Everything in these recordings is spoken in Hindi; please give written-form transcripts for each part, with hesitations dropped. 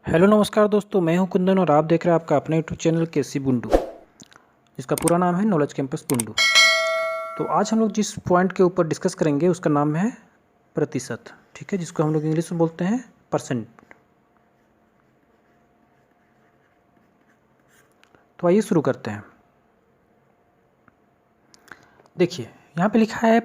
हेलो नमस्कार दोस्तों, मैं हूं कुंदन और आप देख रहे हैं आपका अपना यूट्यूब चैनल केसी बुंडू, जिसका पूरा नाम है नॉलेज कैंपस बुंडू। तो आज हम लोग जिस पॉइंट के ऊपर डिस्कस करेंगे उसका नाम है प्रतिशत। ठीक है, जिसको हम लोग इंग्लिश में बोलते हैं परसेंट। तो आइए शुरू करते हैं। देखिए यहाँ पे लिखा है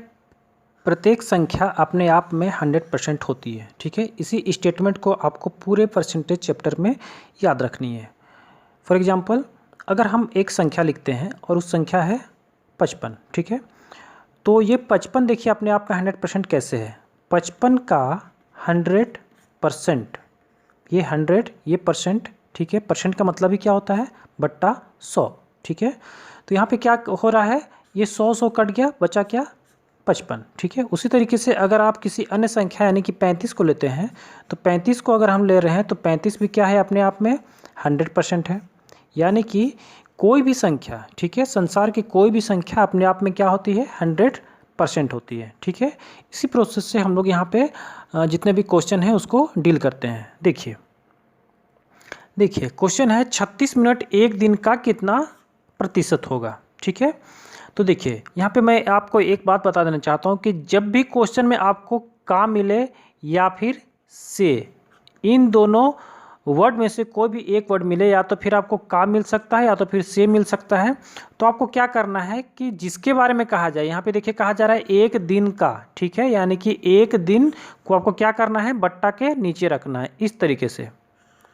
प्रत्येक संख्या अपने आप में 100% होती है। ठीक है, इसी स्टेटमेंट को आपको पूरे परसेंटेज चैप्टर में याद रखनी है। फॉर एग्जांपल, अगर हम एक संख्या लिखते हैं और उस संख्या है 55। ठीक है, तो ये 55 देखिए अपने आप का 100% कैसे है। 55 का 100%, ये 100 ये परसेंट। ठीक है, परसेंट का मतलब ही क्या होता है, बट्टा 100। ठीक है, तो यहाँ पे क्या हो रहा है, ये 100 कट गया, बचा क्या, 55। ठीक है, उसी तरीके से अगर आप किसी अन्य संख्या यानी कि 35 को लेते हैं तो 35 को अगर हम ले रहे हैं तो 35 भी क्या है, अपने आप में 100% है। यानी कि कोई भी संख्या, ठीक है, संसार की कोई भी संख्या अपने आप में क्या होती है, 100% होती है। ठीक है, इसी प्रोसेस से हम लोग यहाँ पे जितने भी क्वेश्चन हैं उसको डील करते हैं। देखिए क्वेश्चन है 36 मिनट एक दिन का कितना प्रतिशत होगा। ठीक है, तो देखिए यहाँ पे मैं आपको एक बात बता देना चाहता हूँ कि जब भी क्वेश्चन में आपको का मिले या फिर से, इन दोनों वर्ड में से कोई भी एक वर्ड मिले, या तो फिर आपको का मिल सकता है या तो फिर से मिल सकता है। तो आपको क्या करना है कि जिसके बारे में कहा जाए, यहाँ पे देखिए कहा जा रहा है एक दिन का। ठीक है, यानी कि एक दिन को आपको क्या करना है, बट्टा के नीचे रखना है। इस तरीके से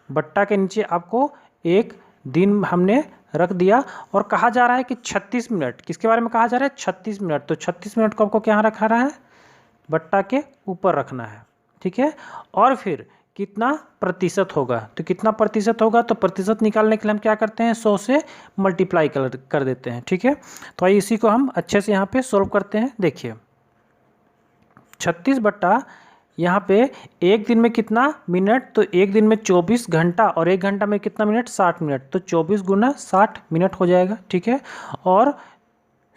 बट्टा के नीचे आपको एक दिन हमने रख दिया, और कहा जा रहा है कि 36 मिनट, किसके बारे में कहा जा रहा है, 36 मिनट। तो 36 मिनट को आपको क्या रखा रहा है, बट्टा के ऊपर रखना है। ठीक है, और फिर कितना प्रतिशत होगा, तो कितना प्रतिशत होगा, तो प्रतिशत निकालने के लिए हम क्या करते हैं, 100 से मल्टीप्लाई कर देते हैं। ठीक है, तो आइए इसी को हम अच्छे से यहाँ पे सॉल्व करते हैं। देखिए 36 बट्टा यहाँ पे एक दिन में कितना मिनट, तो एक दिन में 24 घंटा, और एक घंटा में कितना मिनट, 60 मिनट। तो 24 गुना 60 मिनट हो जाएगा। ठीक है, और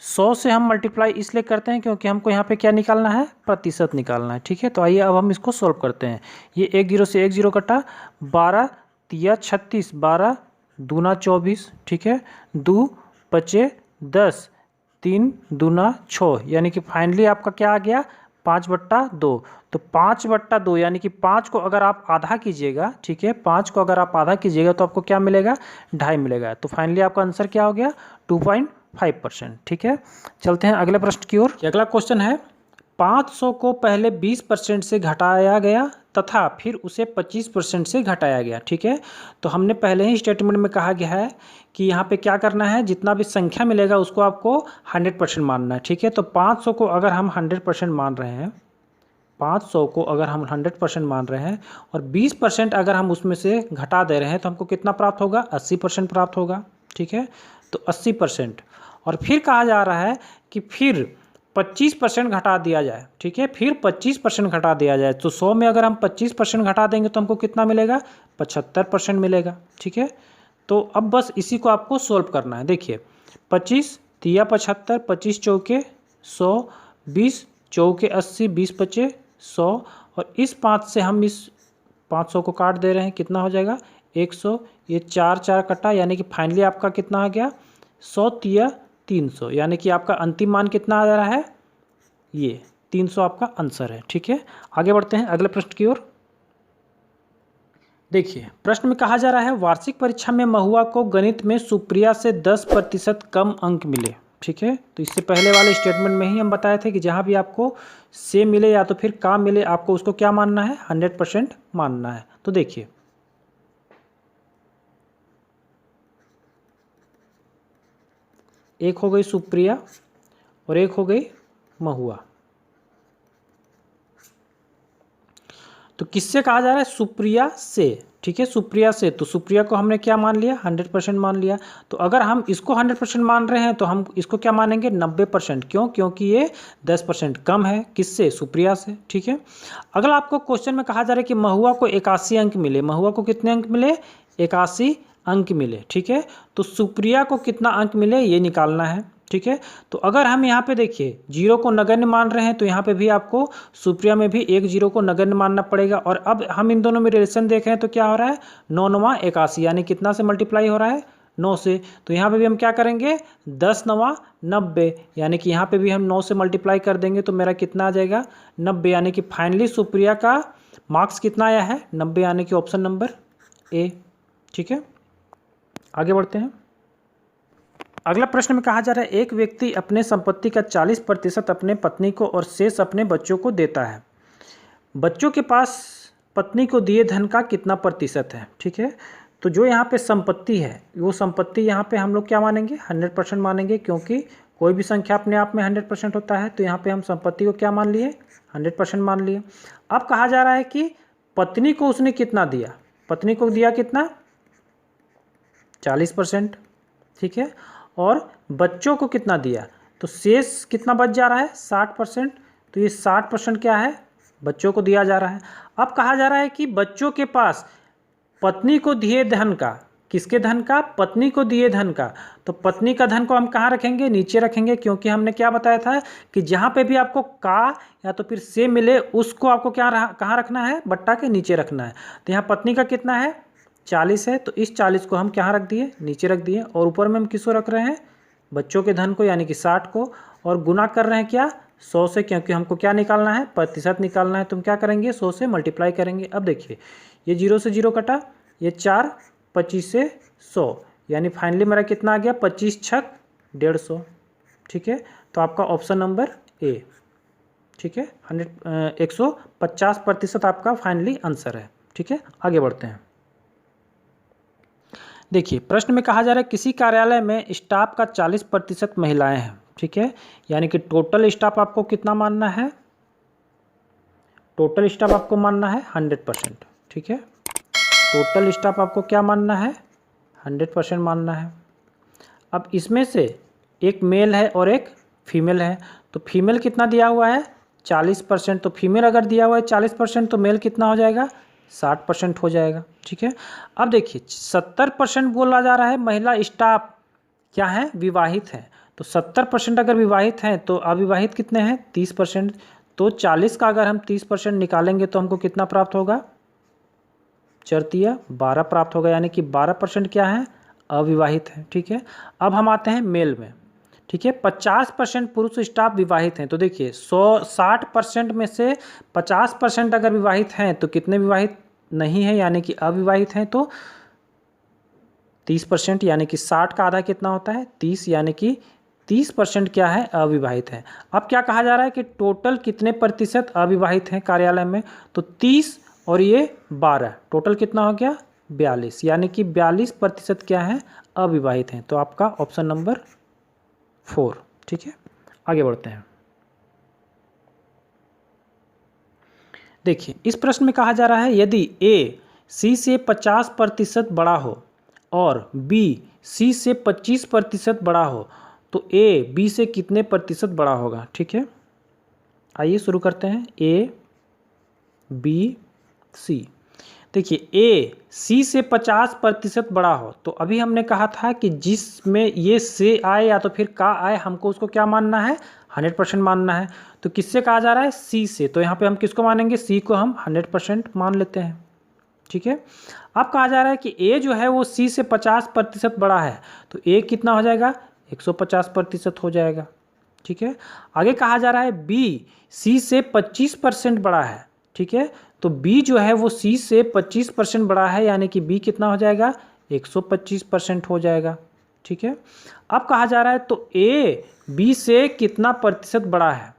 100 से हम मल्टीप्लाई इसलिए करते हैं क्योंकि हमको यहाँ पे क्या निकालना है, प्रतिशत निकालना है। ठीक है, तो आइए अब हम इसको सॉल्व करते हैं। ये एक जीरो से एक जीरो कटा, 12 तिया 36, 12 दूना 24। ठीक है, 2 बचे 10, 3 दूना 6, यानी कि फाइनली आपका क्या आ गया, 5/2। तो 5/2 यानी कि 5 को अगर आप आधा कीजिएगा, ठीक है, 5 को अगर आप आधा कीजिएगा तो आपको क्या मिलेगा, 2.5 मिलेगा। तो फाइनली आपका आंसर क्या हो गया, 2.5%। ठीक है, चलते हैं अगले प्रश्न की ओर। अगला क्वेश्चन है 500 को पहले 20% से घटाया गया तथा फिर उसे 25% से घटाया गया। ठीक है, तो हमने पहले ही स्टेटमेंट में कहा गया है कि यहाँ पे क्या करना है, जितना भी संख्या मिलेगा उसको आपको 100% मानना है। ठीक है, तो 500 को अगर हम 100% मान रहे हैं, 500 को अगर हम 100% मान रहे हैं और 20% अगर हम उसमें से घटा दे रहे हैं तो हमको कितना प्राप्त होगा, 80% प्राप्त होगा। ठीक है, तो 80%, और फिर कहा जा रहा है कि फिर 25% घटा दिया जाए। ठीक है, फिर 25% घटा दिया जाए। तो 100 में अगर हम 25% घटा देंगे तो हमको कितना मिलेगा, 75% मिलेगा। ठीक है, तो अब बस इसी को आपको सोल्व करना है। देखिए 25 तिया 75, 25 चौके 100, 20 चौके 80, 20 बचे 100, और इस 5 से हम इस 500 को काट दे रहे हैं, कितना हो जाएगा 100। ये 4 4 कटा, यानी कि फाइनली आपका कितना आ गया, 100 तिया 300, यानी कि आपका अंतिम मान कितना आ रहा है, ये 300 आपका आंसर है। ठीक है, आगे बढ़ते हैं अगले प्रश्न की ओर। देखिए प्रश्न में कहा जा रहा है वार्षिक परीक्षा में महुआ को गणित में सुप्रिया से 10% कम अंक मिले। ठीक है, तो इससे पहले वाले स्टेटमेंट में ही हम बताए थे कि जहाँ भी आपको से मिले या तो फिर का मिले, आपको उसको क्या मानना है, 100% मानना है। तो देखिए एक हो गई सुप्रिया और एक हो गई महुआ। तो किससे कहा जा रहा है, सुप्रिया से। ठीक है, सुप्रिया से, तो सुप्रिया को हमने क्या मान लिया, 100% मान लिया। तो अगर हम इसको 100% मान रहे हैं तो हम इसको क्या मानेंगे, 90%। क्यों, क्योंकि ये 10% कम है, किससे, सुप्रिया से। ठीक है, अगला आपको क्वेश्चन में कहा जा रहा है कि महुआ को 81 अंक मिले। महुआ को कितने अंक मिले, 81 अंक मिले। ठीक है, तो सुप्रिया को कितना अंक मिले ये निकालना है। ठीक है। तो अगर हम यहाँ पे देखिए जीरो को नगण्य मान रहे हैं तो यहाँ पे भी आपको सुप्रिया में भी एक जीरो को नगण्य मानना पड़ेगा। और अब हम इन दोनों में रिलेशन देख रहे हैं तो क्या हो रहा है, 9 9 81, यानी कितना से मल्टीप्लाई हो रहा है, 9 से। तो यहाँ पे भी हम क्या करेंगे, 10 9 90, यानी कि यहाँ पे भी हम 9 से मल्टीप्लाई कर देंगे तो मेरा कितना आ जाएगा, 90, यानी कि फाइनली सुप्रिया का मार्क्स कितना आया है, 90, यानी कि ऑप्शन नंबर ए। ठीक है, आगे बढ़ते हैं। अगला प्रश्न में कहा जा रहा है एक व्यक्ति अपने संपत्ति का 40% अपने पत्नी को और शेष अपने बच्चों को देता है। बच्चों के पास पत्नी को दिए धन का कितना प्रतिशत है। ठीक है, तो जो यहाँ पे संपत्ति है वो संपत्ति यहाँ पे हम लोग क्या मानेंगे, 100% मानेंगे, क्योंकि कोई भी संख्या अपने आप में 100% होता है। तो यहाँ पे हम संपत्ति को क्या मान लिए, 100% मान लिए। अब कहा जा रहा है कि पत्नी को उसने कितना दिया, पत्नी को दिया कितना, 40%। ठीक है, और बच्चों को कितना दिया, तो शेष कितना बच जा रहा है, 60%। तो ये 60% क्या है, बच्चों को दिया जा रहा है। अब कहा जा रहा है कि बच्चों के पास पत्नी को दिए धन का, किसके धन का, पत्नी को दिए धन का। तो पत्नी का धन को हम कहाँ रखेंगे, नीचे रखेंगे, क्योंकि हमने क्या बताया था कि जहाँ पे भी आपको का या तो फिर से मिले उसको आपको क्या कहाँ रखना है, बट्टा के नीचे रखना है। तो यहाँ पत्नी का कितना है, 40 है, तो इस 40 को हम कहाँ रख दिए, नीचे रख दिए। और ऊपर में हम किसको रख रहे हैं, बच्चों के धन को, यानी कि 60 को, और गुना कर रहे हैं क्या, 100 से, क्योंकि हमको क्या निकालना है, प्रतिशत निकालना है। तुम क्या करेंगे, 100 से मल्टीप्लाई करेंगे। अब देखिए ये 0 से 0 कटा, ये 4, 25 से 100, यानी फाइनली मेरा कितना आ गया, 25 छक 150। ठीक है, तो आपका ऑप्शन नंबर ए। ठीक है, 150% आपका फाइनली आंसर है। ठीक है, आगे बढ़ते हैं। देखिए प्रश्न में कहा जा रहा है किसी कार्यालय में स्टाफ का 40% महिलाएं हैं। ठीक है, यानी कि टोटल स्टाफ आपको कितना मानना है, टोटल स्टाफ आपको मानना है 100%। ठीक है, टोटल स्टाफ आपको क्या मानना है, 100% मानना है। अब इसमें से एक मेल है और एक फीमेल है, तो फीमेल कितना दिया हुआ है, 40%। तो फीमेल अगर दिया हुआ है 40% तो मेल कितना हो जाएगा, 60% हो जाएगा। ठीक है, अब देखिए 70% बोला जा रहा है महिला स्टाफ क्या है, विवाहित है। तो 70% अगर विवाहित हैं तो अविवाहित कितने हैं, 30%। तो 40 का अगर हम 30% निकालेंगे तो हमको कितना प्राप्त होगा, 4 12 प्राप्त होगा, यानी कि 12% क्या है, अविवाहित है। ठीक है, अब हम आते हैं मेल में। ठीक है, 50% पुरुष स्टाफ विवाहित हैं। तो देखिए 60% में से 50% अगर विवाहित हैं तो कितने विवाहित नहीं है, यानी कि अविवाहित हैं, तो 30%, यानी कि 60 का आधा कितना होता है, 30, यानी कि 30% क्या है, अविवाहित है। अब क्या कहा जा रहा है कि टोटल कितने प्रतिशत अविवाहित हैं कार्यालय में, तो 30 और ये 12, टोटल कितना हो गया, 42, यानी कि 42% क्या है, अविवाहित हैं। तो आपका ऑप्शन नंबर 4। ठीक है, आगे बढ़ते हैं। देखिए इस प्रश्न में कहा जा रहा है यदि ए सी से 50% बड़ा हो और बी सी से 25% बड़ा हो तो ए बी से कितने प्रतिशत बड़ा होगा। ठीक है, आइए शुरू करते हैं, ए बी सी। देखिए ए सी से 50% बड़ा हो, तो अभी हमने कहा था कि जिसमें ये से आए या तो फिर का आए हमको उसको क्या मानना है, 100% मानना है। तो किससे कहा जा रहा है, सी से, तो यहाँ पे हम किसको मानेंगे, सी को हम 100% मान लेते हैं। ठीक है, अब कहा जा रहा है कि ए जो है वो सी से 50% बड़ा है, तो ए कितना हो जाएगा, 150% हो जाएगा। ठीक है, आगे कहा जा रहा है बी सी से 25% बड़ा है। ठीक है, तो बी जो है वो सी से 25% बड़ा है, यानी कि बी कितना हो जाएगा, 125% हो जाएगा। ठीक है, अब कहा जा रहा है तो ए बी से कितना प्रतिशत बड़ा है,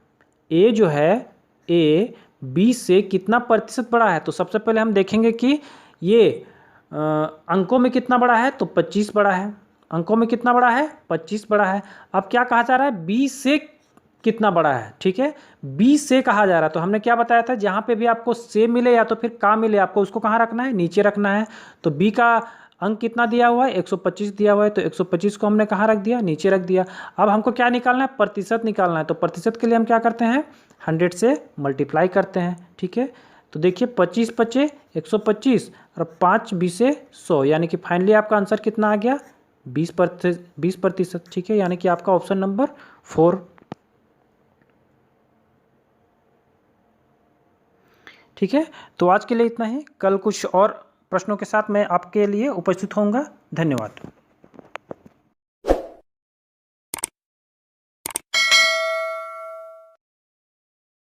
ए जो है ए बी से कितना प्रतिशत बड़ा है। तो सबसे पहले हम देखेंगे कि ये अंकों में कितना बड़ा है, तो 25 बड़ा है, अंकों में कितना बड़ा है, 25 बड़ा है। अब क्या कहा जा रहा है, बी से कितना बड़ा है। ठीक है, बी से कहा जा रहा है, तो हमने क्या बताया था, जहाँ पे भी आपको से मिले या तो फिर का मिले आपको उसको कहाँ रखना है, नीचे रखना है। तो बी का अंक कितना दिया हुआ है, 125 दिया हुआ है, तो 125 को हमने कहाँ रख दिया, नीचे रख दिया। अब हमको क्या निकालना है, प्रतिशत निकालना है। तो प्रतिशत के लिए हम क्या करते हैं, 100 से मल्टीप्लाई करते हैं। ठीक है, तो देखिए 25 25 125 और 5 20 से 100, यानी कि फाइनली आपका आंसर कितना आ गया, 20%, ठीक है, यानी कि आपका ऑप्शन नंबर 4। ठीक है, तो आज के लिए इतना ही। कल कुछ और प्रश्नों के साथ मैं आपके लिए उपस्थित होऊंगा। धन्यवाद।